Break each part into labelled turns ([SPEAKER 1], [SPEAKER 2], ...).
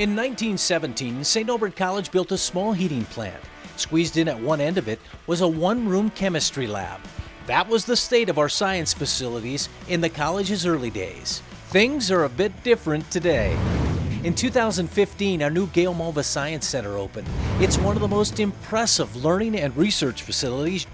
[SPEAKER 1] In 1917, St. Norbert College built a small heating plant. Squeezed in at one end of it was a one-room chemistry lab. That was the state of our science facilities in the college's early days. Things are a bit different today. In 2015, our new Gail Mulva Science Center opened. It's one of the most impressive learning and research facilities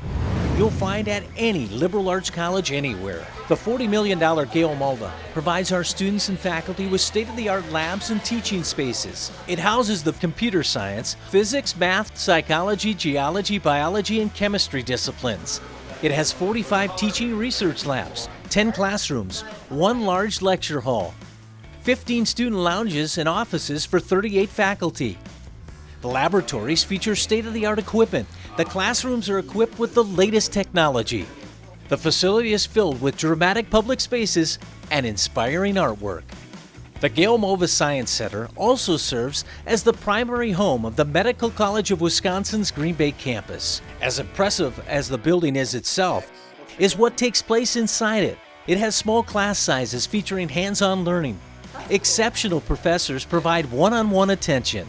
[SPEAKER 1] you'll find at any liberal arts college anywhere. The $40 million Gail Mulva provides our students and faculty with state-of-the-art labs and teaching spaces. It houses the computer science, physics, math, psychology, geology, biology, and chemistry disciplines. It has 45 teaching research labs, 10 classrooms, one large lecture hall, 15 student lounges and offices for 38 faculty. The laboratories feature state-of-the-art equipment. The classrooms are equipped with the latest technology. The facility is filled with dramatic public spaces and inspiring artwork. The Gail Mulva Science Center also serves as the primary home of the Medical College of Wisconsin's Green Bay campus. As impressive as the building is itself, is what takes place inside it. It has small class sizes featuring hands-on learning. Exceptional professors provide one-on-one attention.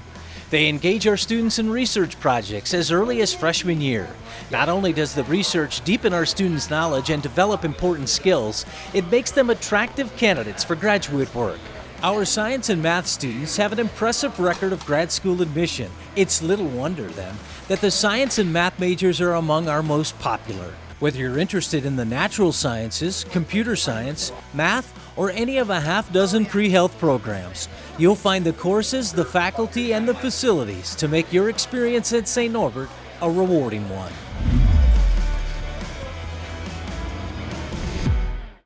[SPEAKER 1] They engage our students in research projects as early as freshman year. Not only does the research deepen our students' knowledge and develop important skills, it makes them attractive candidates for graduate work. Our science and math students have an impressive record of grad school admission. It's little wonder, then, that the science and math majors are among our most popular. Whether you're interested in the natural sciences, computer science, math, or any of a half dozen pre-health programs, you'll find the courses, the faculty, and the facilities to make your experience at St. Norbert a rewarding one.